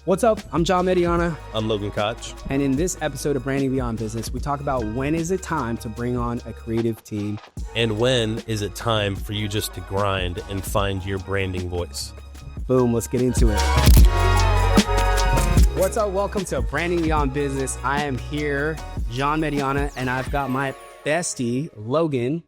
What's up? I'm John Mediana. I'm Logan Koch. And in this episode of Branding Beyond Business, we talk about when is it time to bring on a creative team? And when is it time for you just to grind and find your branding voice? Boom, let's get into it. What's up? Welcome to Branding Beyond Business. I am here, John Mediana, and I've got my bestie, Logan,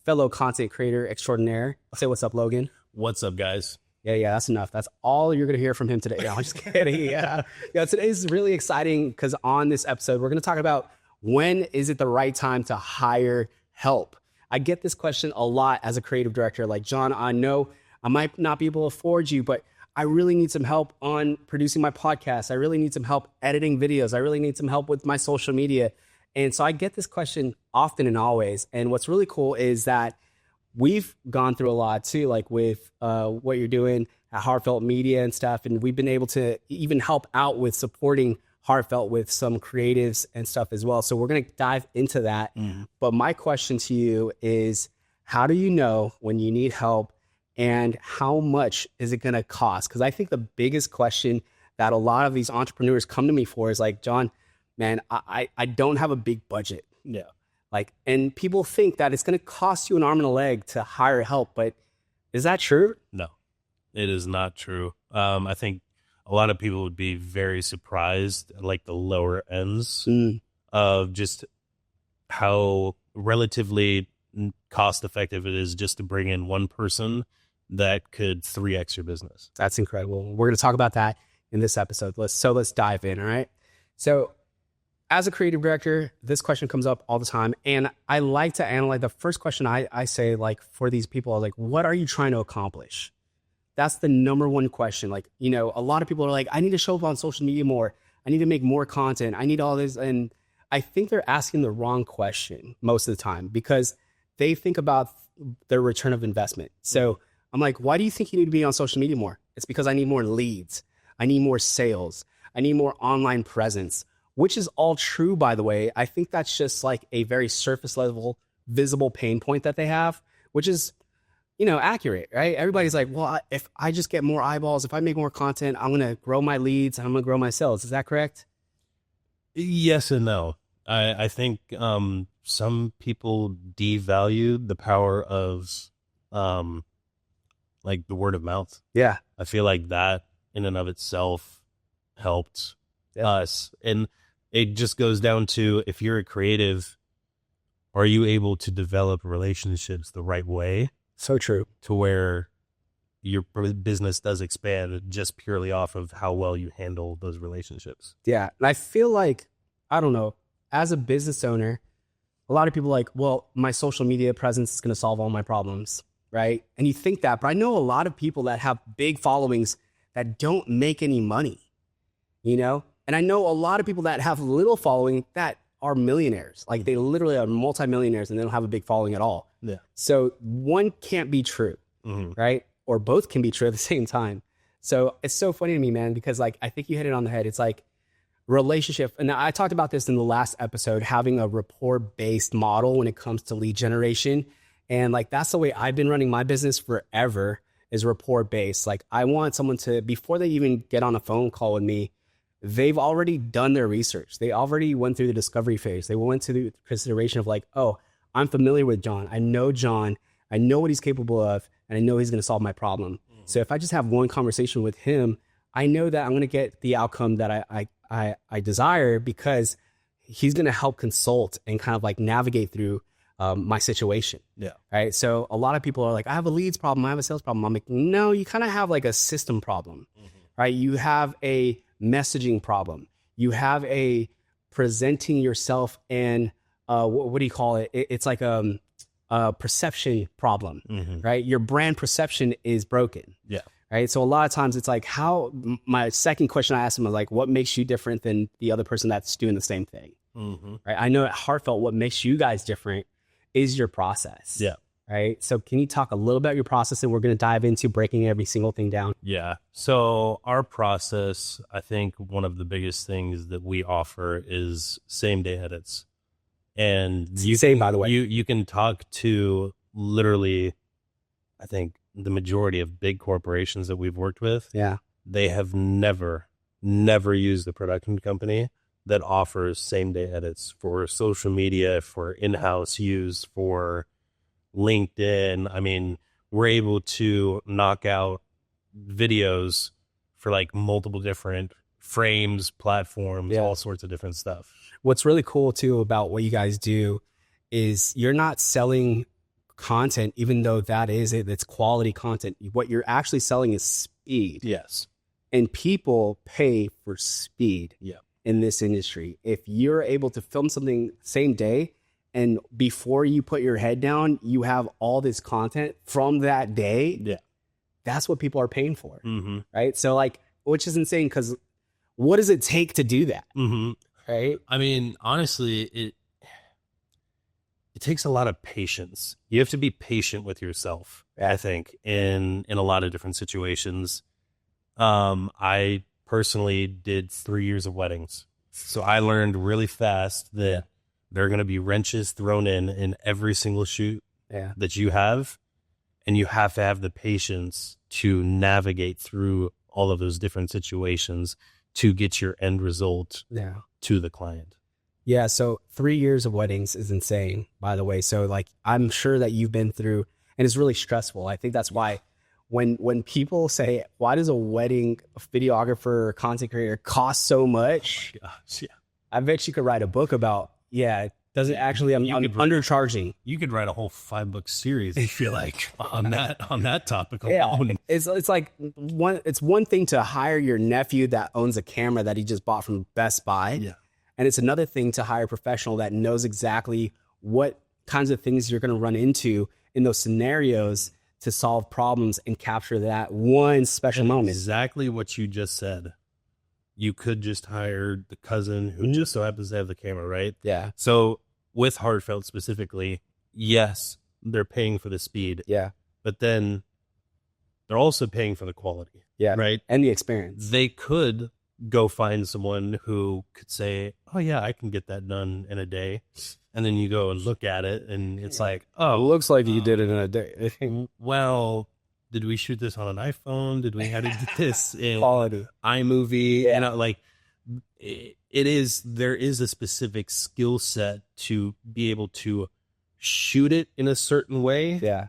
fellow content creator extraordinaire. Say what's up, Logan. What's up, guys? Yeah, that's enough. That's all you're going to hear from him today. No, I'm just kidding. Yeah, today's really exciting because on this episode, we're going to talk about when is it the right time to hire help? I get this question a lot as a creative director. Like, John, I know I might not be able to afford you, but I really need some help on producing my podcast. I really need some help editing videos. I really need some help with my social media. And so I get this question often and always. And what's really cool is that we've gone through a lot too, like with what you're doing at Heartfelt Media and stuff. And we've been able to even help out with supporting Heartfelt with some creatives and stuff as well. So we're going to dive into that. But my question to you is, how do you know when you need help and how much is it going to cost? Because I think the biggest question that a lot of these entrepreneurs come to me for is like, John, man, I don't have a big budget. Yeah. And people think that it's going to cost you an arm and a leg to hire help, but is that true? No, it is not true. I think a lot of people would be very surprised at like the lower ends of just how relatively cost effective it is just to bring in one person that could 3x your business. That's incredible. We're going to talk about that in this episode. Let's dive in. All right. So as a creative director, this question comes up all the time. And I like to analyze the first question I say, like, for these people, I was like, what are you trying to accomplish? That's the number one question. Like, you know, a lot of people are like, I need to show up on social media more. I need to make more content. I need all this. And I think they're asking the wrong question most of the time because they think about their return of investment. So I'm like, why do you think you need to be on social media more? It's because I need more leads. I need more sales. I need more online presence. Which is all true, by the way. I think that's just like a very surface level, visible pain point that they have, which is, you know, accurate, right? Everybody's like, well, if I just get more eyeballs, if I make more content, I'm going to grow my leads and I'm going to grow my sales. Is that correct? Yes and no. I think some people devalue the power of like the word of mouth. Yeah. I feel like that in and of itself helped us. And it just goes down to, if you're a creative, are you able to develop relationships the right way? So true. To where your business does expand just purely off of how well you handle those relationships. Yeah. And I feel like, I don't know, as a business owner, a lot of people are like, well, my social media presence is going to solve all my problems, right? And you think that, but I know a lot of people that have big followings that don't make any money, you know? And I know a lot of people that have little following that are millionaires. Like they literally are multimillionaires and they don't have a big following at all. Yeah. So one can't be true, right? Or both can be true at the same time. So it's so funny to me, man, because like, I think you hit it on the head. It's like relationship. And I talked about this in the last episode, having a rapport-based model when it comes to lead generation. And like, that's the way I've been running my business forever, is rapport-based. Like I want someone to, before they even get on a phone call with me, they've already done their research. They already went through the discovery phase. They went to the consideration of like, oh, I'm familiar with John. I know what he's capable of, and I know he's going to solve my problem. So if I just have one conversation with him, I know that I'm going to get the outcome that I desire, because he's going to help consult and kind of like navigate through my situation. Yeah. Right. So a lot of people are like, I have a leads problem. I have a sales problem. I'm like, no, you kind of have like a system problem, right? You have a messaging problem. You have a presenting yourself and what do you call it? It's like a perception problem, right? Your brand perception is broken. Yeah. Right. So a lot of times it's like, my second question I asked him was like, what makes you different than the other person that's doing the same thing? Right. I know at Heartfelt, what makes you guys different is your process. Yeah. Right. So can you talk a little about your process, and we're going to dive into breaking every single thing down? Yeah. So our process, I think one of the biggest things that we offer is same day edits. And By the way, you can talk to literally, I think the majority of big corporations that we've worked with. Yeah. They have never never use the production company that offers same day edits for social media, for in-house use, for LinkedIn. I mean, we're able to knock out videos for like multiple different frames, platforms, all sorts of different stuff. What's really cool too about what you guys do is you're not selling content, even though that is it, it's quality content. What you're actually selling is speed. Yes. And people pay for speed Yeah. in this industry. If you're able to film something same day, and before you put your head down, you have all this content from that day. Yeah. That's what people are paying for. Mm-hmm. Right. So like, which is insane, because what does it take to do that? Mm-hmm. Right. I mean, honestly, it takes a lot of patience. You have to be patient with yourself, I think, in a lot of different situations. I personally did 3 years of weddings. So I learned really fast that there are going to be wrenches thrown in every single shoot that you have. And you have to have the patience to navigate through all of those different situations to get your end result to the client. Yeah. So 3 years of weddings is insane, by the way. So like, I'm sure that you've been through, and it's really stressful. I think that's why when people say, why does a wedding videographer or content creator cost so much? Oh my gosh, yeah. I bet you could write a book about, does it actually, I'm undercharging. You could write a whole 5-book series, I feel like, on that topic Yeah. alone. It's like one thing to hire your nephew that owns a camera that he just bought from Best Buy. Yeah. And it's another thing to hire a professional that knows exactly what kinds of things you're going to run into in those scenarios to solve problems and capture that one special moment. Exactly what you just said. You could just hire the cousin who just so happens to have the camera, right? Yeah. So with Heartfelt specifically, yes, they're paying for the speed. Yeah. But then they're also paying for the quality. Yeah. Right. And the experience. They could go find someone who could say, oh yeah, I can get that done in a day. And then you go and look at it and it's like, oh, It looks like you did it in a day. well, did we shoot this on an iPhone? Did we have to do this in Quality. iMovie? You know, like there is a specific skill set to be able to shoot it in a certain way. Yeah.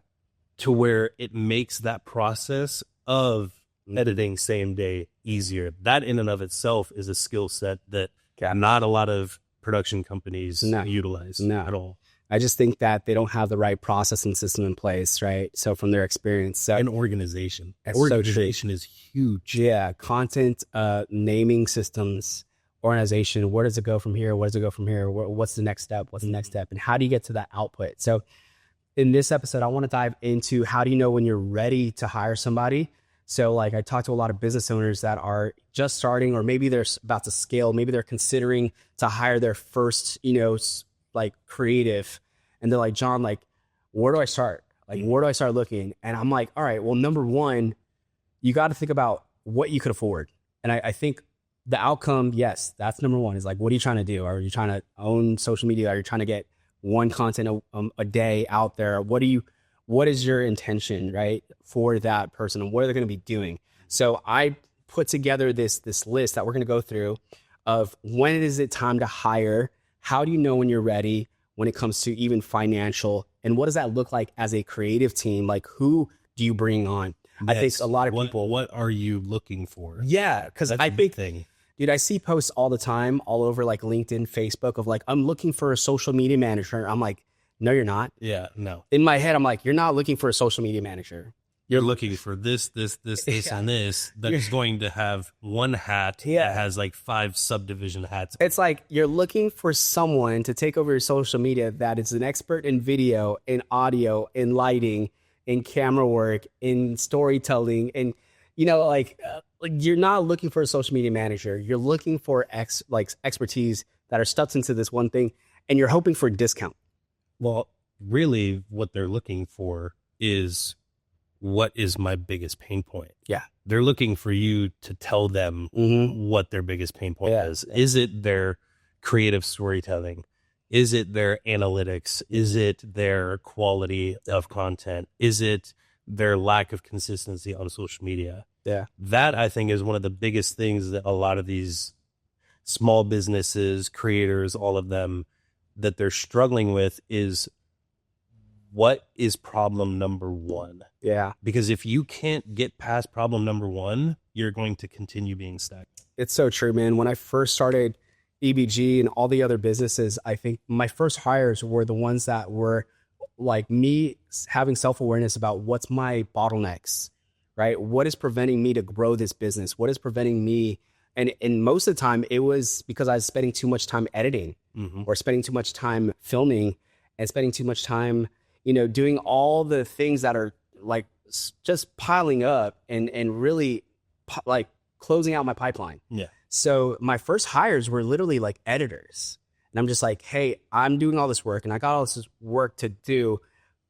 To where it makes that process of editing same day easier. That in and of itself is a skill set that not a lot of production companies utilize at all. I just think that they don't have the right processing system in place, right? So from their experience. So, and organization. Organization is huge. Yeah. Content, naming systems, organization. Where does it go from here? Where does it go from here? What's the next step? What's the next step? And how do you get to that output? So in this episode, I want to dive into how do you know when you're ready to hire somebody? So like I talked to a lot of business owners that are just starting, or maybe they're about to scale. Maybe they're considering to hire their first, like creative. And they're like, John, like, where do I start? Like, where do I start looking? And I'm like, all right, well, number one, you got to think about what you could afford. And I think the outcome, yes, that's number one, is like, what are you trying to do? Are you trying to own social media? Are you trying to get one content a day out there? What is your intention, right, for that person, and what are they going to be doing? So I put together this list that we're going to go through of when is it time to hire? How do you know when you're ready when it comes to even financial? And what does that look like as a creative team? Like, who do you bring on? I think a lot of people. What are you looking for? Yeah, because I think, dude, I see posts all the time, all over like LinkedIn, Facebook, of like, I'm looking for a social media manager. I'm like, no, you're not. Yeah, no. In my head, I'm like, you're not looking for a social media manager. You're looking for this, and this that is going to have one hat that has like 5 subdivision hats. It's like you're looking for someone to take over your social media that is an expert in video, in audio, in lighting, in camera work, in storytelling. And, like you're not looking for a social media manager. You're looking for expertise that are stuck into this one thing, and you're hoping for a discount. Well, really what they're looking for is, what is my biggest pain point? Yeah. They're looking for you to tell them what their biggest pain point is. Yeah. Is it their creative storytelling? Is it their analytics? Is it their quality of content? Is it their lack of consistency on social media? Yeah. That, I think, is one of the biggest things that a lot of these small businesses, creators, all of them, that they're struggling with is, what is problem number one? Yeah. Because if you can't get past problem number one, you're going to continue being stagnant. It's so true, man. When I first started EBG and all the other businesses, I think my first hires were the ones that were like me having self-awareness about what's my bottlenecks, right? What is preventing me to grow this business? What is preventing me? And most of the time it was because I was spending too much time editing or spending too much time filming and spending too much time, doing all the things that are like just piling up and really like closing out my pipeline. Yeah. So my first hires were literally like editors. And I'm just like, hey, I'm doing all this work and I got all this work to do.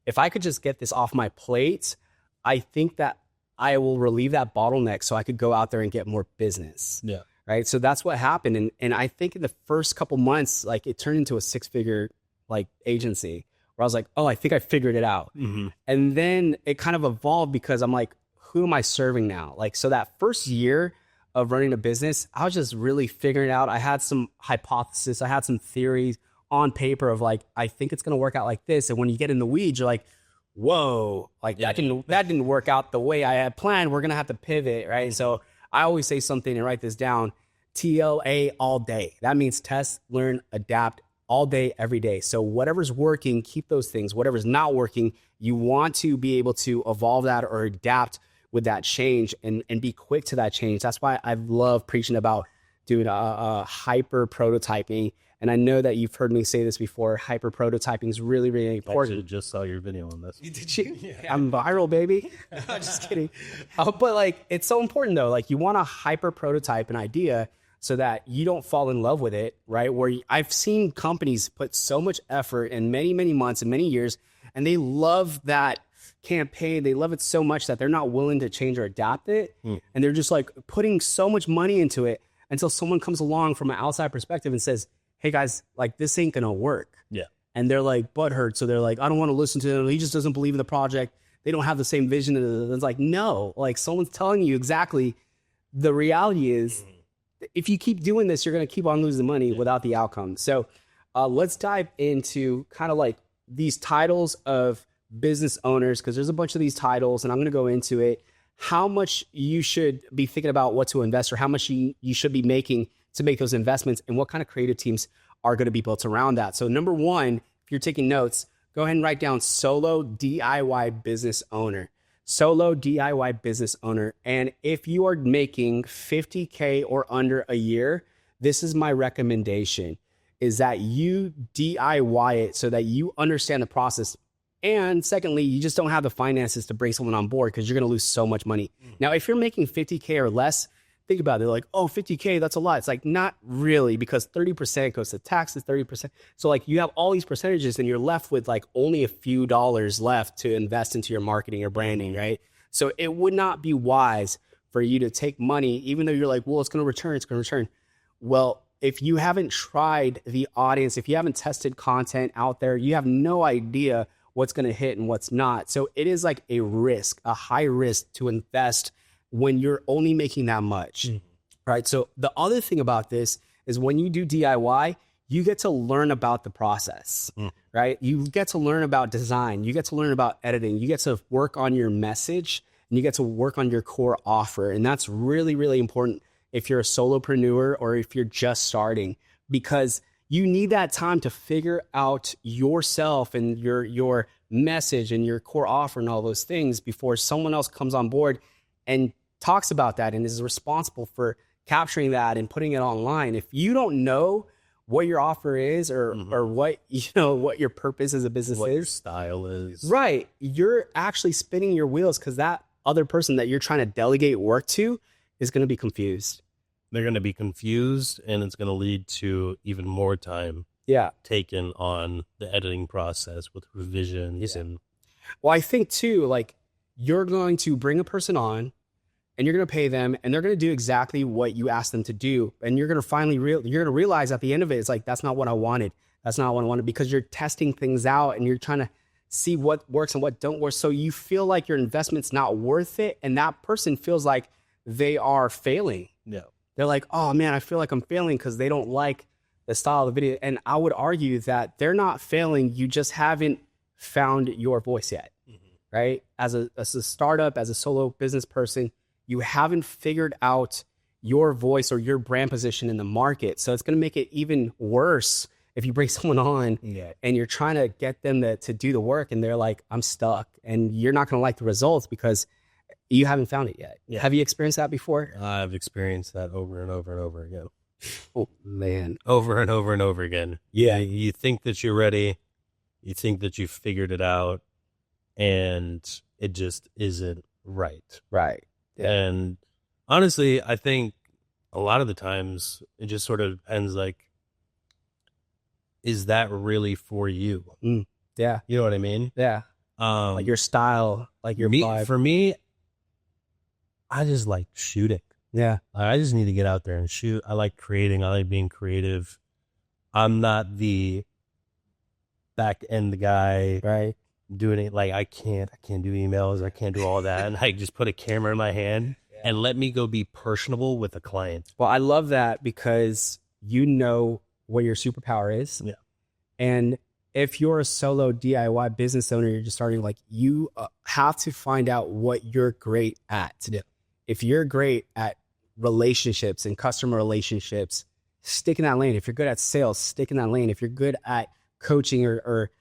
If I could just get this off my plate, I think that I will relieve that bottleneck so I could go out there and get more business. Yeah. Right. So that's what happened. And I think in the first couple months, like it turned into a 6-figure like agency where I was like, oh, I think I figured it out. And then it kind of evolved because I'm like, who am I serving now? Like, so that first year of running a business, I was just really figuring it out. I had some hypothesis. I had some theories on paper of like, I think it's going to work out like this. And when you get in the weeds, you're like, whoa, like that didn't work out the way I had planned. We're going to have to pivot. Right. So I always say something and write this down, TLA all day. That means test, learn, adapt all day, every day. So whatever's working, keep those things. Whatever's not working, you want to be able to evolve that or adapt with that change and be quick to that change. That's why I love preaching about doing a hyper prototyping. And I know that you've heard me say this before. Hyper prototyping is really, really important. I actually just saw your video on this. Did you? Yeah. I'm viral, baby. I'm just kidding. But like, it's so important though. Like you want to hyper prototype an idea so that you don't fall in love with it, right? Where I've seen companies put so much effort in many, many months and many years, and they love that campaign. They love it so much that they're not willing to change or adapt it. And they're just like putting so much money into it until someone comes along from an outside perspective and says, hey guys, like this ain't gonna work. Yeah. And they're like butthurt. So they're like, I don't want to listen to him. He just doesn't believe in the project. They don't have the same vision. And it's like, no, like someone's telling you exactly. The reality is if you keep doing this, you're going to keep on losing money without the outcome. So let's dive into kind of like these titles of business owners, because there's a bunch of these titles and I'm going to go into it. How much you should be thinking about what to invest or how much you should be making to make those investments and what kind of creative teams are going to be built around that. So number one, if you're taking notes, go ahead and write down solo DIY business owner. Solo DIY business owner. And if you are making $50K or under a year, this is my recommendation, is that you DIY it so that you understand the process. And secondly, you just don't have the finances to bring someone on board because you're going to lose so much money. Now, if you're making $50K or less, think about it. They're like, oh, $50K, that's a lot. It's like, not really, because 30% goes to taxes, 30%. So like you have all these percentages and you're left with like only a few dollars left to invest into your marketing or branding, right? So it would not be wise for you to take money, even though you're like, well, it's going to return. Well, if you haven't tried the audience, if you haven't tested content out there, you have no idea what's going to hit and what's not. So it is like a risk, a high risk to invest when you're only making that much, right? So the other thing about this is when you do DIY, you get to learn about the process, right? You get to learn about design. You get to learn about editing. You get to work on your message and you get to work on your core offer. And that's really, really important if you're a solopreneur or if you're just starting, because you need that time to figure out yourself and your message and your core offer and all those things before someone else comes on board and talks about that and is responsible for capturing that and putting it online. If you don't know what your offer is or what, what your purpose as a business what is, your style is, right, you're actually spinning your wheels because that other person that you're trying to delegate work to is going to be confused. They're going to be confused, and it's going to lead to even more time taken on the editing process with revisions. And well, I think too, like you're going to bring a person on and you're going to pay them and they're going to do exactly what you asked them to do. And you're going to finally you're going to realize at the end of it, it's like, that's not what I wanted. That's not what I wanted, because you're testing things out and you're trying to see what works and what don't work. So you feel like your investment's not worth it. And that person feels like they are failing. Yeah. They're like, oh man, I feel like I'm failing because they don't like the style of the video. And I would argue that they're not failing. You just haven't found your voice yet, right? As a startup, as a solo business person, you haven't figured out your voice or your brand position in the market. So it's going to make it even worse if you bring someone on and you're trying to get them to do the work and they're like, I'm stuck, and you're not going to like the results because you haven't found it yet. Yeah. Have you experienced that before? I've experienced that over and over and over again. Oh man. Over and over and over again. Yeah. You think that you're ready. You think that you've figured it out, and it just isn't right. Right. Yeah. And honestly, I think a lot of the times it just sort of depends, like, is that really for you? Yeah. You know what I mean? Yeah. Like your style, like your vibe. For me, I just like shooting. Yeah. I just need to get out there and shoot. I like creating. I like being creative. I'm not the back end guy, right? Doing it like I can't do emails. I can't do all that. And I just put a camera in my hand and let me go be personable with a client. Well, I love that because you know what your superpower is. Yeah. And if you're a solo DIY business owner, you're just starting, like, you have to find out what you're great at. Yeah. If you're great at relationships and customer relationships, stick in that lane. If you're good at sales, stick in that lane. If you're good at coaching or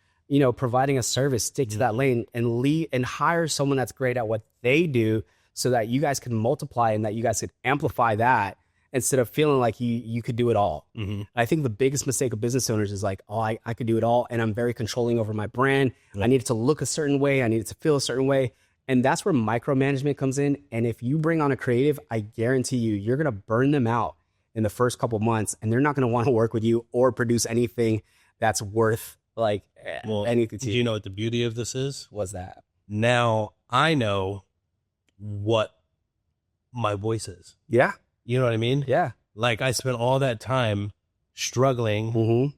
providing a service, stick to that lane and lead and hire someone that's great at what they do so that you guys can multiply and that you guys could amplify that instead of feeling like you could do it all. I think the biggest mistake of business owners is like, oh, I could do it all, and I'm very controlling over my brand. I need it to look a certain way. I need it to feel a certain way. And that's where micromanagement comes in. And if you bring on a creative, I guarantee you're going to burn them out in the first couple months, and they're not going to want to work with you or produce anything that's worth anything to you. Do you know what the beauty of this is? What's that? Now I know what my voice is. Yeah. You know what I mean? Yeah. Like, I spent all that time struggling,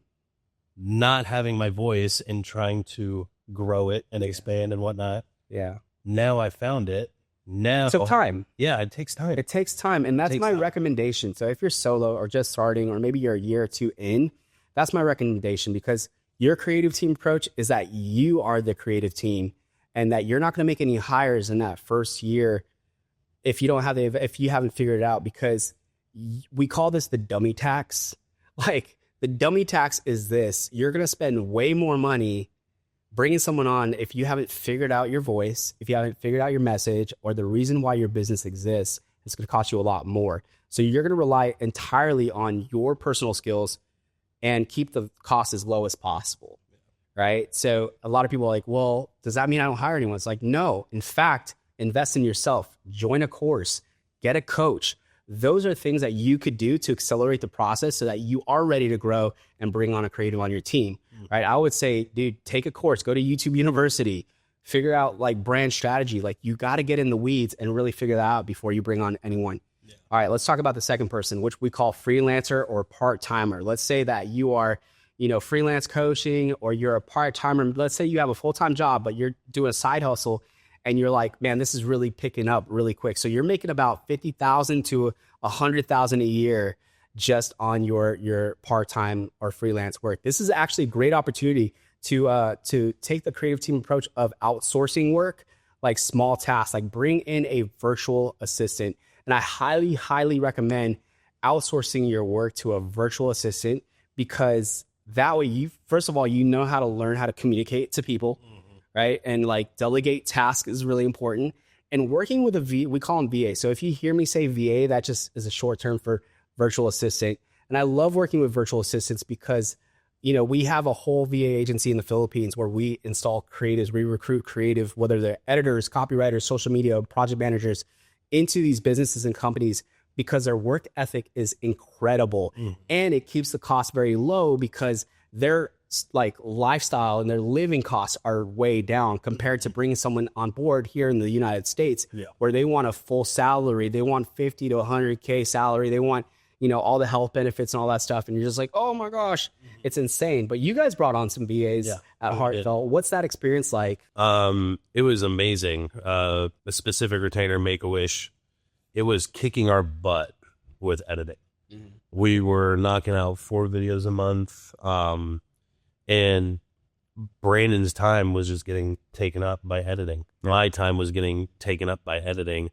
not having my voice and trying to grow it and expand and whatnot. Yeah. Now I found it. Now. So time. Yeah, it takes time. It takes time. And that's my recommendation. So if you're solo or just starting, or maybe you're a year or two in, that's my recommendation, because your creative team approach is that you are the creative team and that you're not going to make any hires in that first year if you haven't figured it out, because we call this the dummy tax. Like, the dummy tax is this: you're going to spend way more money bringing someone on if you haven't figured out your voice, if you haven't figured out your message or the reason why your business exists. It's going to cost you a lot more. So you're going to rely entirely on your personal skills and keep the cost as low as possible, right? So a lot of people are like, well, does that mean I don't hire anyone? It's like, no. In fact, invest in yourself, join a course, get a coach. Those are things that you could do to accelerate the process so that you are ready to grow and bring on a creative on your team, right? I would say, dude, take a course, go to YouTube University, figure out like brand strategy. Like, you got to get in the weeds and really figure that out before you bring on anyone. Yeah. All right, let's talk about the second person, which we call freelancer or part-timer. Let's say that you are, freelance coaching, or you're a part-timer. Let's say you have a full-time job, but you're doing a side hustle. And you're like, man, this is really picking up really quick. So you're making about $50,000 to $100,000 a year just on your part-time or freelance work. This is actually a great opportunity to take the creative team approach of outsourcing work, like small tasks, like bring in a virtual assistant. And I highly, highly recommend outsourcing your work to a virtual assistant, because that way first of all, know how to learn how to communicate to people. Right? And like delegate tasks is really important. And working with we call them VA. So if you hear me say VA, that just is a short term for virtual assistant. And I love working with virtual assistants because, we have a whole VA agency in the Philippines where we install creatives, we recruit creative, whether they're editors, copywriters, social media, project managers, into these businesses and companies, because their work ethic is incredible. And it keeps the cost very low because their like lifestyle and their living costs are way down compared to bringing someone on board here in the United States, where they want a full salary. They want 50 to 100K salary. They want, all the health benefits and all that stuff. And you're just like, oh my gosh, it's insane. But you guys brought on some VAs at Heartfelt. What's that experience like? It was amazing. A specific retainer, Make-A-Wish, it was kicking our butt with editing. We were knocking out 4 videos a month. And Brandon's time was just getting taken up by editing. My time was getting taken up by editing.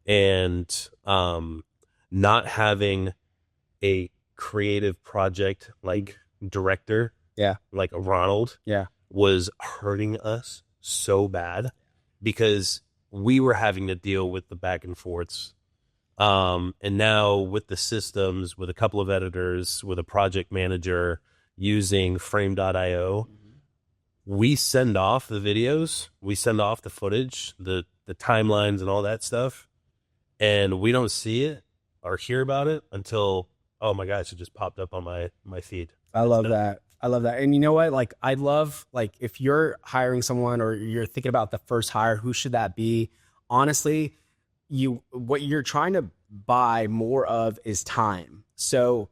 And not having a creative project like director, like a Ronald, was hurting us so bad because we were having to deal with the back and forths. And now with the systems, with a couple of editors, with a project manager using frame.io, we send off the videos, we send off the footage, the timelines and all that stuff. And we don't see it or hear about it until, oh my gosh, it just popped up on my feed. I love that. I love that. And you know what? Like, I love, like, if you're hiring someone or you're thinking about the first hire, who should that be? Honestly, what you're trying to buy more of is time. So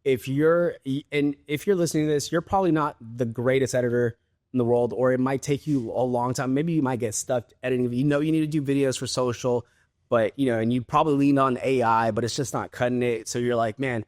if you're listening to this, you're probably not the greatest editor in the world, or it might take you a long time. Maybe you might get stuck editing. You need to do videos for social, but and you probably lean on AI, but it's just not cutting it. So you're like, man,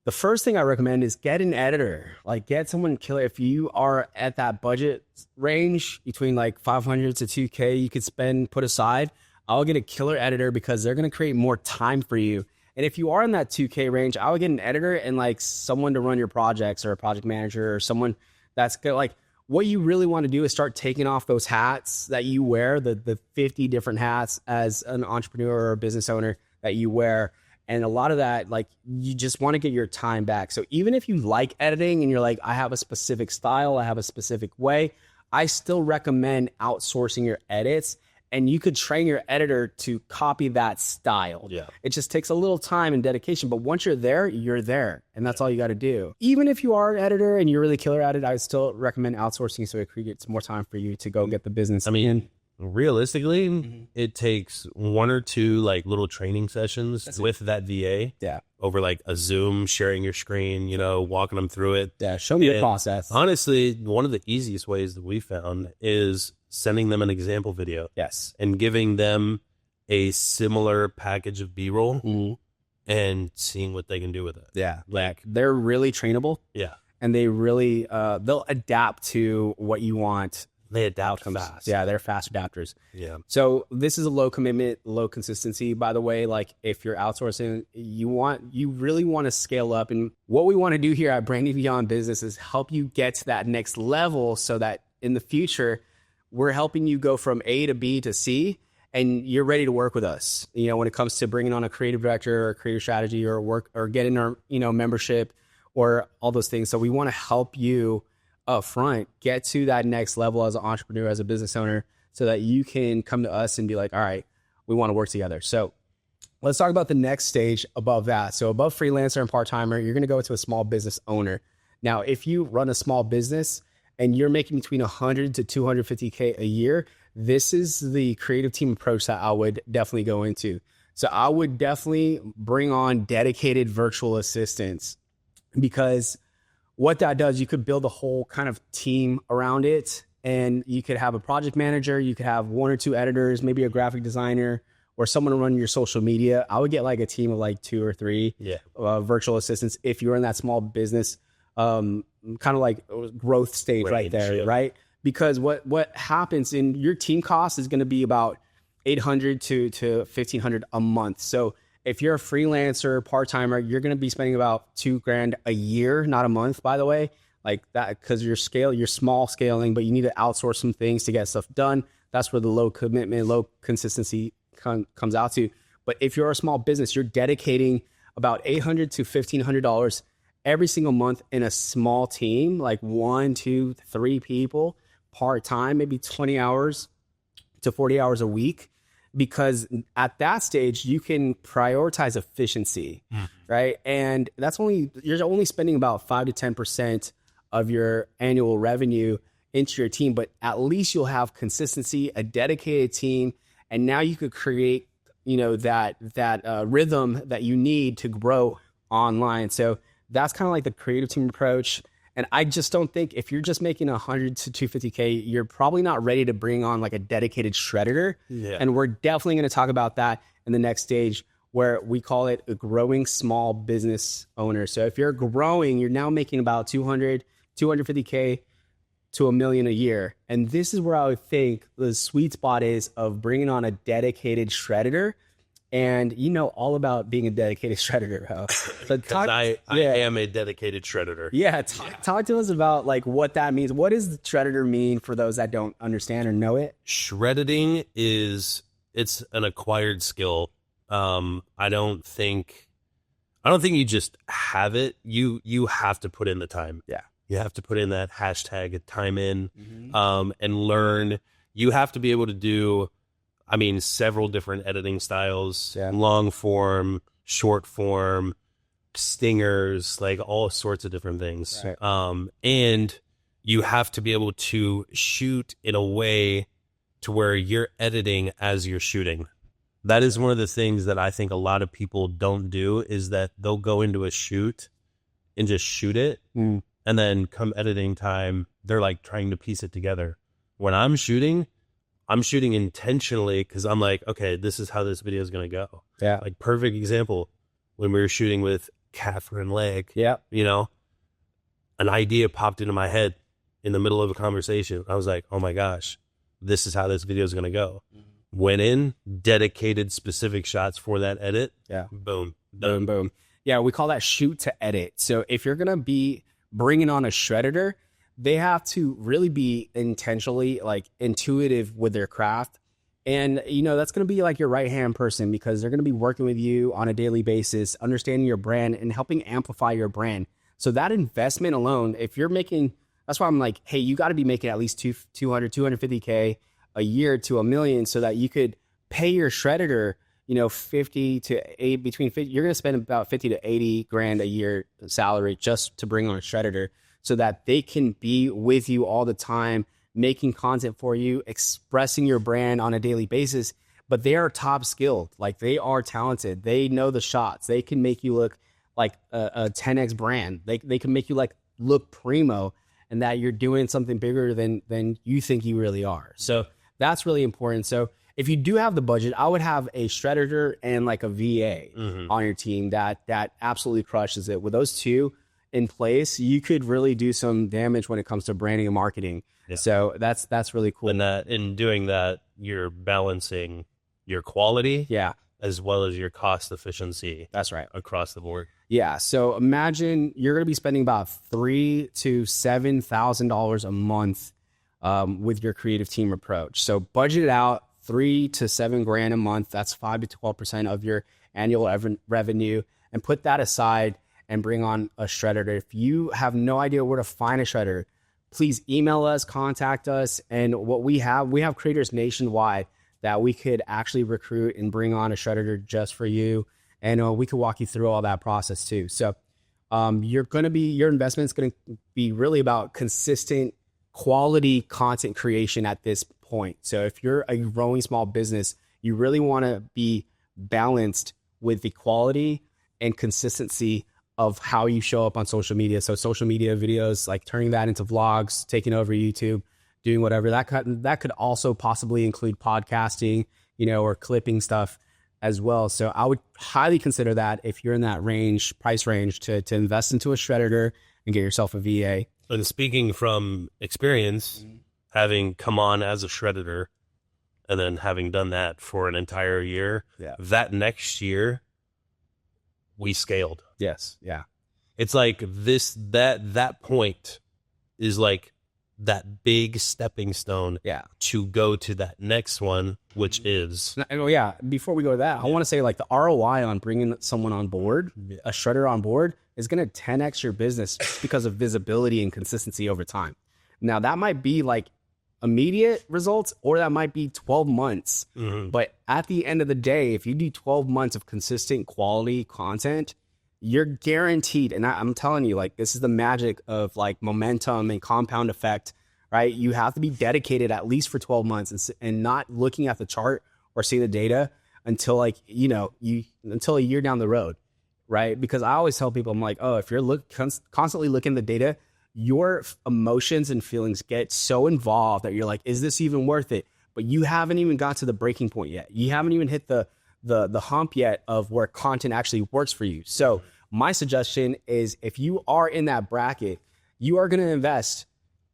the first thing I recommend is get an editor. Like, get someone killer. If you are at that budget range between like 500 to 2K, you could put aside, I'll get a killer editor because they're going to create more time for you. And if you are in that 2K range, I would get an editor and like someone to run your projects, or a project manager, or someone that's good. Like, what you really want to do is start taking off those hats that you wear, the 50 different hats as an entrepreneur or a business owner that you wear. And a lot of that, like, you just want to get your time back. So even if you like editing and you're like, I have a specific style, I have a specific way, I still recommend outsourcing your edits. And you could train your editor to copy that style. Yeah. It just takes a little time and dedication. But once you're there, you're there. And that's all you got to do. Even if you are an editor and you're really killer at it, I would still recommend outsourcing so it creates more time for you to go get the business. I mean, realistically, it takes 1 or 2 like little training sessions with that VA. Yeah. Over like a Zoom, sharing your screen, walking them through it. Yeah. Show me the process. Honestly, one of the easiest ways that we found is sending them an example video. Yes. And giving them a similar package of B-roll and seeing what they can do with it. Yeah. Like, they're really trainable. Yeah. And they really, they'll adapt to what you want. They adapt fast. Yeah, they're fast adapters. Yeah. So this is a low commitment, low consistency. By the way, like, if you're outsourcing, you really want to scale up. And what we want to do here at Branding Beyond Business is help you get to that next level so that in the future, we're helping you go from A to B to C, and you're ready to work with us. When it comes to bringing on a creative director or creative strategy or work or getting our, membership or all those things. So we want to help you up front get to that next level as an entrepreneur, as a business owner, so that you can come to us and be like, all right, we want to work together. So let's talk about the next stage above that. So above freelancer and part-timer, you're going to go into a small business owner. Now, if you run a small business and you're making between 100 to 250K a year, this is the creative team approach that I would definitely go into. So I would definitely bring on dedicated virtual assistants, because what that does, you could build a whole kind of team around it, and you could have a project manager, you could have 1 or 2 editors, maybe a graphic designer, or someone to run your social media. I would get like a team of like 2 or 3 virtual assistants if you're in that small business kind of like growth stage right there, right? Because what happens in your team cost is going to be about $800 to $1,500 a month. So if you're a freelancer, part-timer, you're going to be spending about $2,000 a year, not a month, by the way, like that, because you're small scaling, but you need to outsource some things to get stuff done. That's where the low commitment, low consistency comes out to. But if you're a small business, you're dedicating about $800 to $1,500 every single month in a small team, like 1, 2, 3 people part-time, maybe 20 hours to 40 hours a week. Because at that stage, you can prioritize efficiency, right? And you're only spending about 5 to 10% of your annual revenue into your team, but at least you'll have consistency, a dedicated team, and now you could create, that rhythm that you need to grow online. So that's kind of like the creative team approach. And I just don't think, if you're just making 100 to 250K, you're probably not ready to bring on like a dedicated shredder. Yeah. And we're definitely going to talk about that in the next stage where we call it a growing small business owner. So if you're growing, you're now making about 250K to $1 million a year. And this is where I would think the sweet spot is of bringing on a dedicated shredder. And you know all about being a dedicated shredder, bro. So I am a dedicated shredder. Yeah, talk to us about like what that means. What does the shredder mean for those that don't understand or know it? Shredding it's an acquired skill. I don't think you just have it. You have to put in the time. Yeah. You have to put in that hashtag time in, and learn. You have to be able to do, several different editing styles, long form, short form, stingers, like all sorts of different things. Right. And you have to be able to shoot in a way to where you're editing as you're shooting. That is one of the things that I think a lot of people don't do, is that they'll go into a shoot and just shoot it. And then come editing time, they're like trying to piece it together. When I'm shooting intentionally because I'm like, okay, this is how this video is going to go. Yeah. Like perfect example, when we were shooting with Catherine Legg, an idea popped into my head in the middle of a conversation. I was like, oh my gosh, this is how this video is going to go. Went in, dedicated specific shots for that edit. Yeah. Boom. Done. Boom. Yeah. We call that shoot to edit. So if you're going to be bringing on a shredder, they have to really be intentionally like intuitive with their craft. And, that's going to be like your right-hand person because they're going to be working with you on a daily basis, understanding your brand and helping amplify your brand. So that investment alone, if you're making, that's why I'm like, hey, you got to be making at least 250K a year to $1 million so that you could pay your shredder, 50 to 80, between 50, you're going to spend about 50 to 80 grand a year salary just to bring on a shredder so that they can be with you all the time, making content for you, expressing your brand on a daily basis. But they are top skilled. Like they are talented. They know the shots. They can make you look like a 10X brand. They can make you like look primo and that you're doing something bigger than you think you really are. So that's really important. So if you do have the budget, I would have a shredder and like a VA on your team that absolutely crushes it. With those two in place, you could really do some damage when it comes to branding and marketing. Yeah. So that's really cool. And that in doing that, you're balancing your quality, as well as your cost efficiency. That's right, across the board. Yeah. So imagine you're going to be spending about $3,000 to $7,000 a month with your creative team approach. So budget it out. 3 to 7 grand a month. That's 5 to 12% of your annual revenue, and put that aside and bring on a shredder. If you have no idea where to find a shredder, please email us, contact us. And what we have creators nationwide that we could actually recruit and bring on a shredder just for you. And we could walk you through all that process too. So your investment is going to be really about consistent quality content creation at this point. So if you're a growing small business, you really want to be balanced with the quality and consistency of how you show up on social media. So social media videos, like turning that into vlogs, taking over YouTube, doing whatever. That could also possibly include podcasting, or clipping stuff as well. So I would highly consider that if you're in that price range to invest into a shredder and get yourself a VA. And speaking from experience, having come on as a shredder and then having done that for an entire year, that next year we scaled. Yes. Yeah. It's like that point is like that big stepping stone to go to that next one, which is. Before we go to that, I want to say like the ROI on bringing someone on board, a shredder on board, is going to 10x your business because of visibility and consistency over time. Now that might be like immediate results, or that might be 12 months. But at the end of the day, if you do 12 months of consistent quality content, you're guaranteed. And I'm telling you, like, this is the magic of like momentum and compound effect, right? You have to be dedicated at least for 12 months and not looking at the chart or seeing the data until like, until a year down the road, right? Because I always tell people, I'm like, oh, if you're constantly looking at the data, your emotions and feelings get so involved that you're like, is this even worth it? But you haven't even got to the breaking point yet. You haven't even hit the the hump yet of where content actually works for you. So my suggestion is, if you are in that bracket, you are going to invest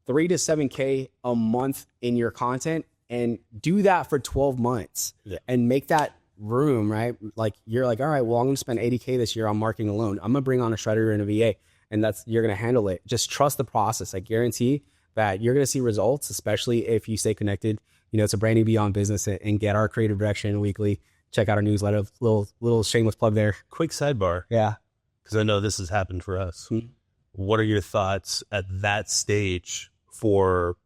3 to 7K a month in your content, and do that for 12 months and make that room, right? Like, you're like, all right, well, I'm going to spend 80K this year on marketing alone. I'm going to bring on a shredder and a VA, and you're going to handle it. Just trust the process. I guarantee that you're going to see results, especially if you stay connected, to Branding Beyond Business and get our creative direction weekly. Check out our newsletter. Little shameless plug there. Quick sidebar. Yeah. Because I know this has happened for us. Mm-hmm. What are your thoughts at that stage for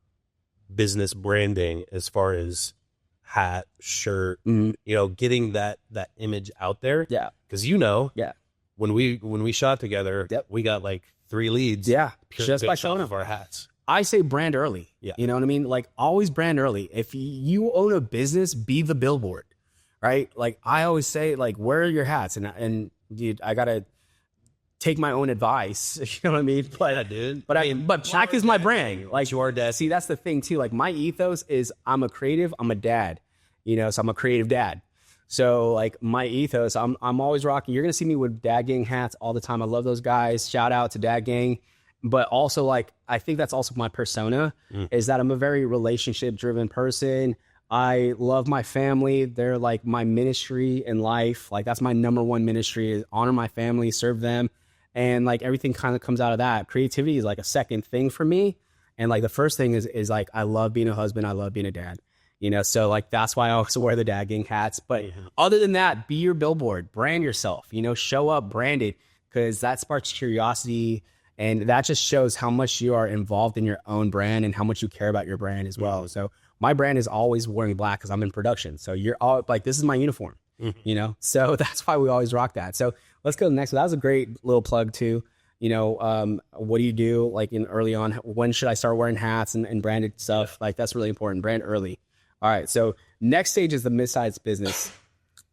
business branding, as far as hat, shirt, getting that image out there? Yeah. Because when we shot together, we got like 3 leads. Yeah. Just by showing of our hats. I say brand early. Yeah. You know what I mean? Like, always brand early. If you own a business, be the billboard, right? Like, I always say, like, wear your hats, and dude, I gotta take my own advice. You know what I mean? But Jack is my brand. Like, your dad. See, that's the thing too. Like, my ethos is, I'm a creative, I'm a dad, so I'm a creative dad. So like, my ethos, I'm always rocking. You're going to see me with Dad Gang hats all the time. I love those guys. Shout out to Dad Gang. But also, like, I think that's also my persona, is that I'm a very relationship driven person. I love my family. They're like my ministry in life. Like, that's my number one ministry, is honor my family, serve them. And like, everything kind of comes out of that. Creativity is like a second thing for me. And like, the first thing is like, I love being a husband. I love being a dad, so like, that's why I also wear the Dad Gang hats. But other than that, be your billboard, brand yourself, show up branded, because that sparks curiosity. And that just shows how much you are involved in your own brand and how much you care about your brand as well. So my brand is always wearing black because I'm in production. So you're all like, this is my uniform, so that's why we always rock that. So let's go to the next one. That was a great little plug too. What do you do like in early on? When should I start wearing hats and branded stuff? Like, that's really important. Brand early. All right. So next stage is the mid-sized business.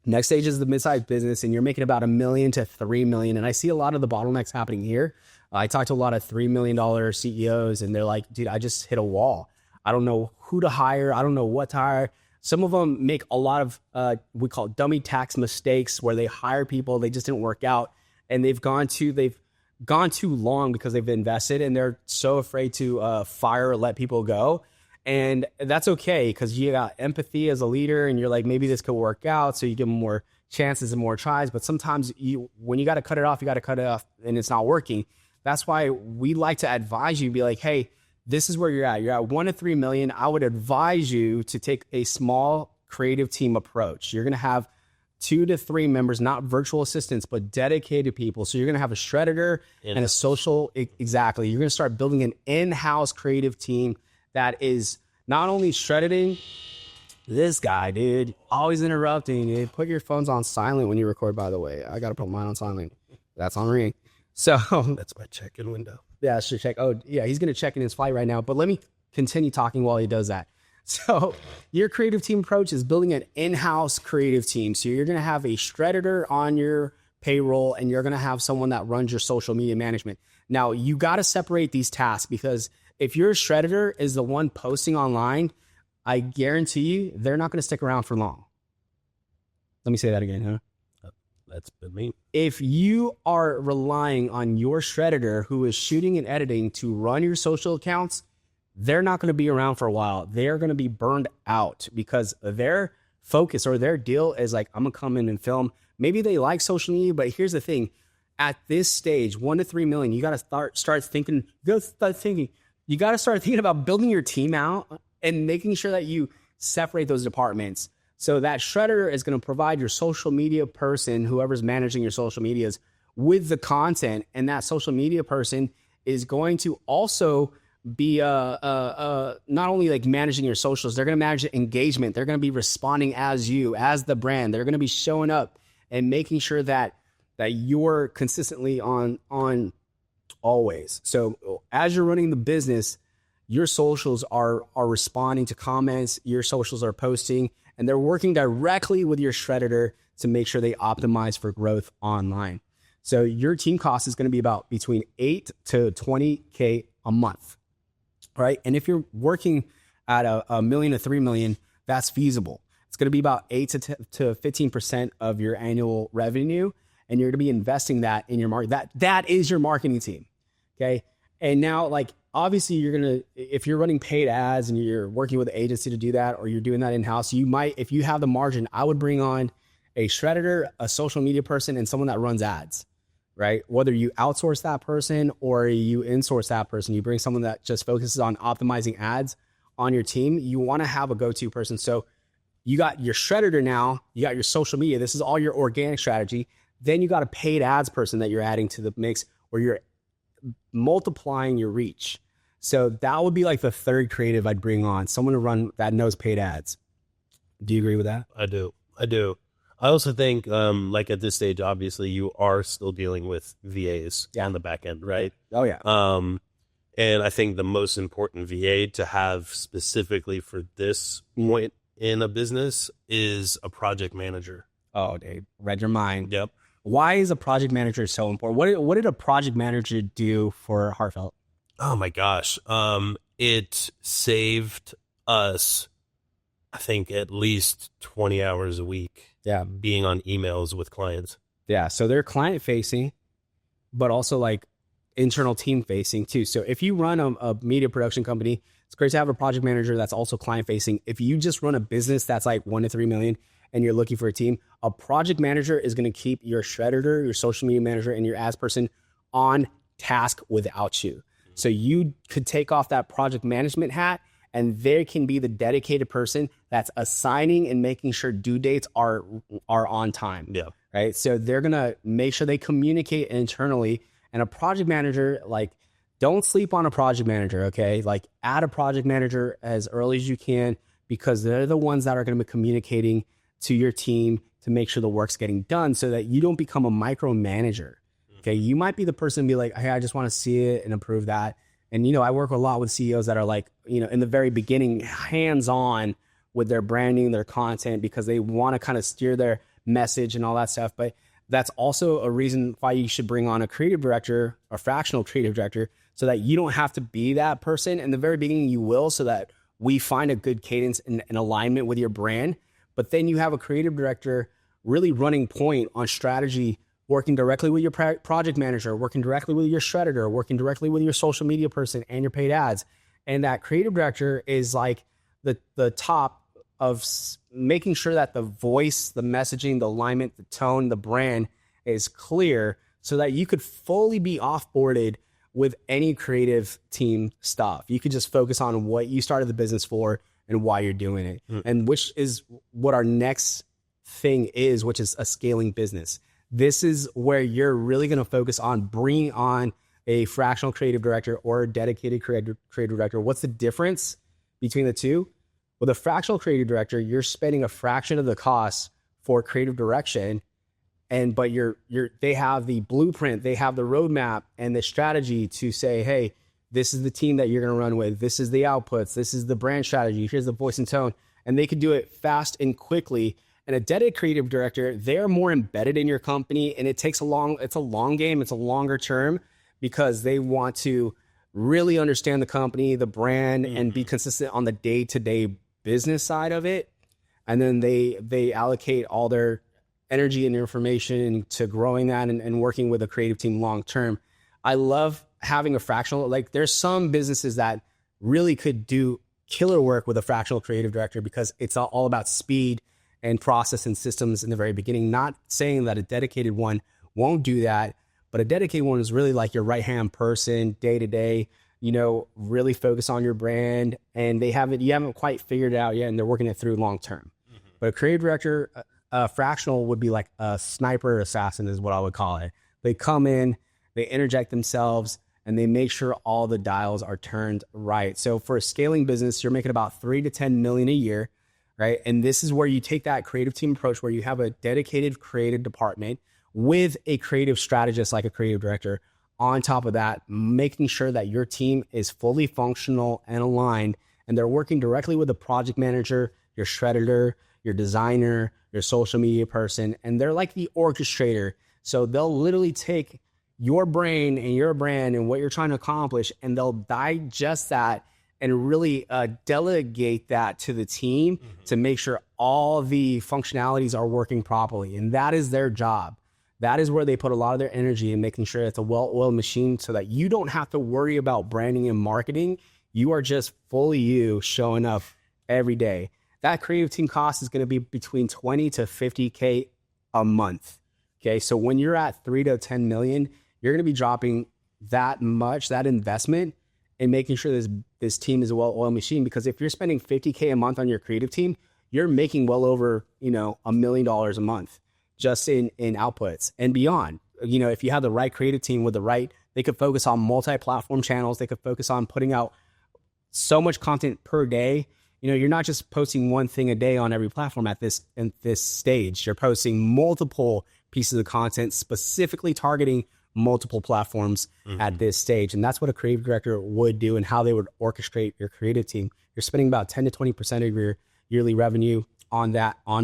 Next stage is the mid-sized business, and you're making about $1 million to $3 million. And I see a lot of the bottlenecks happening here. I talked to a lot of $3 million CEOs, and they're like, dude, I just hit a wall. I don't know who to hire. I don't know what to hire. Some of them make a lot of, we call it dummy tax mistakes, where they hire people, they just didn't work out, and they've gone too long because they've invested, and they're so afraid to fire or let people go. And that's okay, because you got empathy as a leader, and you're like, maybe this could work out. So you give them more chances and more tries. But sometimes when you got to cut it off, you got to cut it off, and it's not working. That's why we like to advise you, be like, hey, this is where you're at. You're at 1 to 3 million. I would advise you to take a small creative team approach. You're going to have 2 to 3 members, not virtual assistants, but dedicated people. So you're going to have a shredder and a social. Exactly. You're going to start building an in-house creative team that is not only shredding. This guy, dude, always interrupting. Dude. Put your phones on silent when you record, by the way. I got to put mine on silent. That's on ring. So that's my check-in window. Yeah, sure. Check. Oh, yeah, he's going to check in his flight right now. But let me continue talking while he does that. So your creative team approach is building an in-house creative team. So you're going to have a shredder on your payroll, and you're going to have someone that runs your social media management. Now, you got to separate these tasks, because if your shredder is the one posting online, I guarantee you they're not going to stick around for long. Let me say that again, huh? That's been me. If you are relying on your shredder who is shooting and editing to run your social accounts, they're not going to be around for a while. They're going to be burned out, because their focus or their deal is like, I'm going to come in and film. Maybe they like social media, but here's the thing. At this stage, 1 to 3 million, you got to start thinking. You got to start thinking about building your team out and making sure that you separate those departments. So that shredder is going to provide your social media person, whoever's managing your social medias, with the content. And that social media person is going to also be not only like managing your socials, they're going to manage the engagement. They're going to be responding as you, as the brand. They're going to be showing up and making sure that you're consistently on always. So as you're running the business, your socials are responding to comments, your socials are posting, and they're working directly with your shredder to make sure they optimize for growth online. So your team cost is going to be about between 8 to 20K a month, right? And if you're working at a million to 3 million, that's feasible. It's going to be about 8 to 15% of your annual revenue. And you're going to be investing that in your market. That is your marketing team. Okay. And now, like, obviously you're going to, if you're running paid ads and you're working with an agency to do that, or you're doing that in-house, you might, if you have the margin, I would bring on a shredder, a social media person, and someone that runs ads, right? Whether you outsource that person or you insource that person, you bring someone that just focuses on optimizing ads on your team. You want to have a go-to person. So you got your shredder now, you got your social media. This is all your organic strategy. Then you got a paid ads person that you're adding to the mix, where you're multiplying your reach. So that would be like the third creative I'd bring on, someone to run that knows paid ads. Do you agree with that? I do. I also think, like, at this stage, obviously you are still dealing with VAs on the back end, right? Oh yeah. And I think the most important VA to have specifically for this point in a business is a project manager. Oh, Dave, read your mind. Yep. Why is a project manager so important? What did a project manager do for Heartfelt? Oh my gosh. It saved us, I think, at least 20 hours a week. Yeah. Being on emails with clients. Yeah. So they're client facing, but also like internal team facing too. So if you run a media production company, it's great to have a project manager that's also client facing. If you just run a business that's like 1 to 3 million and you're looking for a team, a project manager is going to keep your shredder, your social media manager, and your ads person on task without you. So you could take off that project management hat, and there can be the dedicated person that's assigning and making sure due dates are on time. Yeah. Right. So they're going to make sure they communicate internally. And a project manager, like, don't sleep on a project manager. Okay. Like, add a project manager as early as you can, because they're the ones that are going to be communicating to your team to make sure the work's getting done, so that you don't become a micromanager. Okay. You might be the person to be like, hey, I just want to see it and approve that. And, you know, I work a lot with CEOs that are like, you know, in the very beginning, hands-on with their branding, their content, because they want to kind of steer their message and all that stuff. But that's also a reason why you should bring on a creative director, a fractional creative director, so that you don't have to be that person. In the very beginning, you will, so that we find a good cadence and alignment with your brand. But then you have a creative director really running point on strategy, working directly with your project manager, working directly with your shredder, working directly with your social media person and your paid ads. And that creative director is like the top of making sure that the voice, the messaging, the alignment, the tone, the brand is clear, so that you could fully be offboarded with any creative team stuff. You could just focus on what you started the business for and why you're doing it. And which is what our next thing is, which is a scaling business. This is where you're really going to focus on bringing on a fractional creative director or a dedicated creative director. What's the difference between the two? With a fractional creative director, you're spending a fraction of the cost for creative direction, but they have the blueprint, they have the roadmap and the strategy to say, hey, this is the team that you're going to run with. This is the outputs. This is the brand strategy. Here's the voice and tone. And they can do it fast and quickly. And a dedicated creative director, they're more embedded in your company, and it's a long game. It's a longer term, because they want to really understand the company, the brand, and be consistent on the day-to-day business side of it. And then they allocate all their energy and information to growing that and working with a creative team long term. I love having a fractional. Like, there's some businesses that really could do killer work with a fractional creative director, because it's all about speed and process and systems in the very beginning. Not saying that a dedicated one won't do that, but a dedicated one is really like your right-hand person day to day, you know, really focus on your brand, and you haven't quite figured it out yet, and they're working it through long term. But a creative director, fractional would be like a sniper assassin is what I would call it. They come in, they interject themselves, and they make sure all the dials are turned right. So for a scaling business, you're making about 3 to 10 million a year. Right. And this is where you take that creative team approach, where you have a dedicated creative department with a creative strategist, like a creative director. On top of that, making sure that your team is fully functional and aligned, and they're working directly with the project manager, your shredder, your designer, your social media person, and they're like the orchestrator. So they'll literally take your brain and your brand and what you're trying to accomplish, and they'll digest that and really delegate that to the team to make sure all the functionalities are working properly. And that is their job. That is where they put a lot of their energy in making sure it's a well-oiled machine so that you don't have to worry about branding and marketing. You are just fully you showing up every day. That creative team cost is going to be between 20 to 50K a month. Okay. So when you're at 3 to 10 million, you're going to be dropping that much, that investment, and making sure this team is a well-oiled machine. Because if you're spending 50K a month on your creative team, you're making well over, $1 million a month just in outputs and beyond. If you have the right creative team with they could focus on multi-platform channels. They could focus on putting out so much content per day. You're not just posting one thing a day on every platform in this stage. You're posting multiple pieces of content specifically targeting multiple platforms at this stage. And that's what a creative director would do and how they would orchestrate your creative team. You're spending about 10 to 20% of your yearly revenue on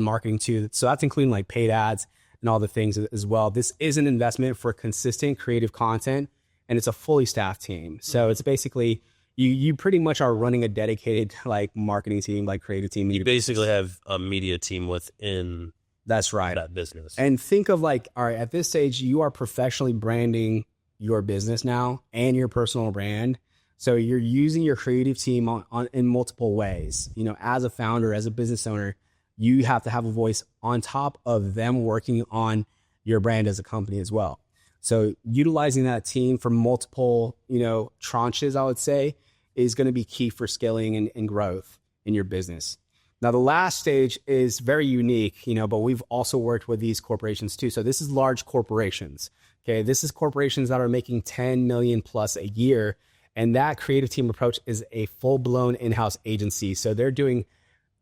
marketing too. So that's including like paid ads and all the things as well. This is an investment for consistent creative content, and it's a fully staffed team. So it's basically you pretty much are running a dedicated like marketing team, like creative team. You basically have a media team within that's right that business. And think of like, all right, at this stage, you are professionally branding your business now and your personal brand. So you're using your creative team in multiple ways. As a founder, as a business owner, you have to have a voice on top of them working on your brand as a company as well. So utilizing that team for multiple, tranches, I would say, is going to be key for scaling and growth in your business. Now, the last stage is very unique, but we've also worked with these corporations too. So this is large corporations. Okay. This is corporations that are making 10 million plus a year. And that creative team approach is a full-blown in-house agency. So they're doing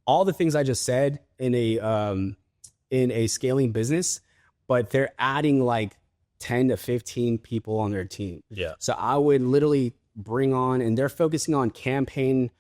all the things I just said in a scaling business, but they're adding like 10 to 15 people on their team. Yeah. So I would literally bring on, and they're focusing on campaign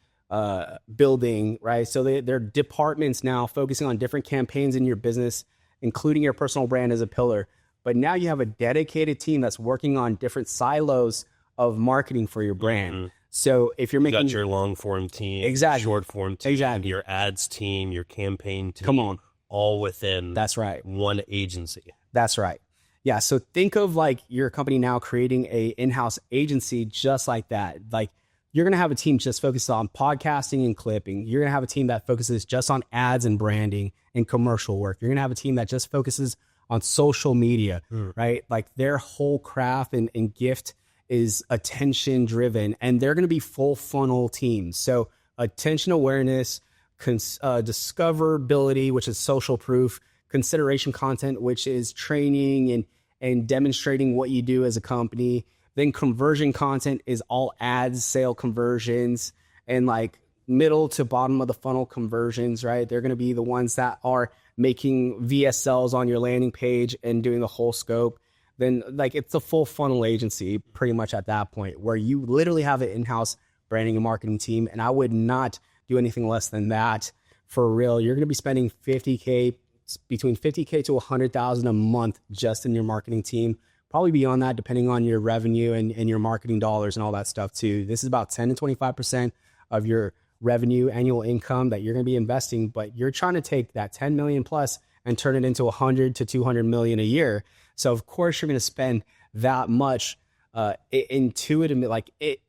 building, right? So their departments now focusing on different campaigns in your business, including your personal brand as a pillar. But now you have a dedicated team that's working on different silos of marketing for your brand. So if you're making got your long form team, exactly, short form team, exactly, your ads team, your campaign team, come on, all within that's right, one agency. That's right. Yeah. So think of like your company now creating a in-house agency just like that. Like you're going to have a team just focused on podcasting and clipping. You're going to have a team that focuses just on ads and branding and commercial work. You're going to have a team that just focuses on social media, right? Like their whole craft and gift is attention driven, and they're going to be full funnel teams. So attention awareness, discoverability, which is social proof, consideration content, which is training and demonstrating what you do as a company. Then conversion content is all ads, sale conversions, and like middle to bottom of the funnel conversions, right? They're going to be the ones that are making VSLs on your landing page and doing the whole scope. Then like it's a full funnel agency pretty much at that point where you literally have an in-house branding and marketing team. And I would not do anything less than that for real. You're going to be spending between 50K to 100,000 a month just in your marketing team, probably beyond that, depending on your revenue and your marketing dollars and all that stuff too. This is about 10 to 25% of your revenue, annual income that you're going to be investing, but you're trying to take that 10 million plus and turn it into 100 to 200 million a year. So of course you're going to spend that much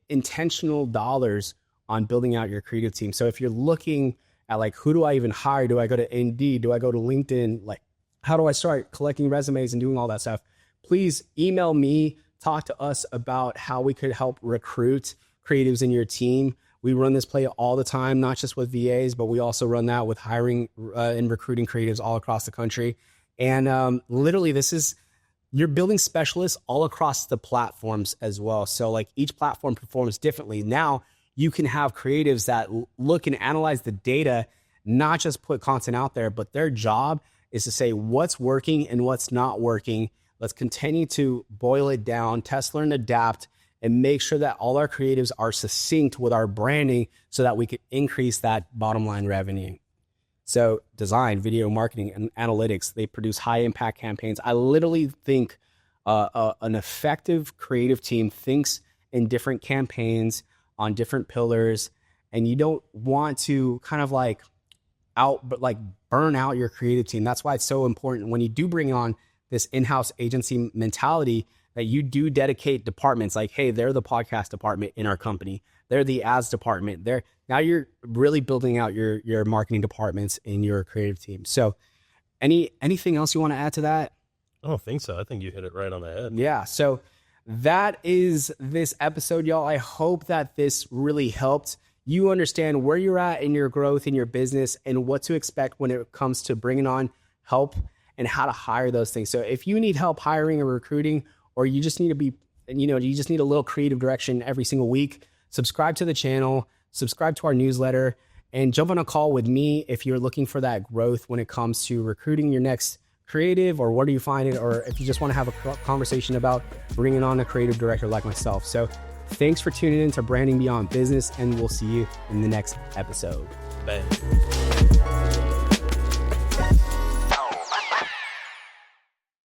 intentional dollars on building out your creative team. So if you're looking at like, who do I even hire? Do I go to Indeed? Do I go to LinkedIn? Like, how do I start collecting resumes and doing all that stuff? Please email me, talk to us about how we could help recruit creatives in your team. We run this play all the time, not just with VAs, but we also run that with hiring and recruiting creatives all across the country. And literally you're building specialists all across the platforms as well. So like each platform performs differently. Now you can have creatives that look and analyze the data, not just put content out there, but their job is to say what's working and what's not working. Let's continue to boil it down, test, learn, adapt, and make sure that all our creatives are succinct with our branding so that we can increase that bottom line revenue. So design, video, marketing, and analytics, they produce high impact campaigns. I literally think an effective creative team thinks in different campaigns on different pillars, and you don't want to kind of like burn out your creative team. That's why it's so important when you do bring on this in-house agency mentality that you do dedicate departments like, hey, they're the podcast department in our company. They're the ads department. Now you're really building out your marketing departments in your creative team. So anything else you want to add to that? I don't think so. I think you hit it right on the head. Yeah. So that is this episode, y'all. I hope that this really helped you understand where you're at in your growth in your business and what to expect when it comes to bringing on help and how to hire those things. So if you need help hiring or recruiting, or you just need to be, you just need a little creative direction every single week, subscribe to the channel, subscribe to our newsletter, and jump on a call with me if you're looking for that growth when it comes to recruiting your next creative, or what are you finding, or if you just want to have a conversation about bringing on a creative director like myself. So thanks for tuning in to Branding Beyond Business, and we'll see you in the next episode. Bye.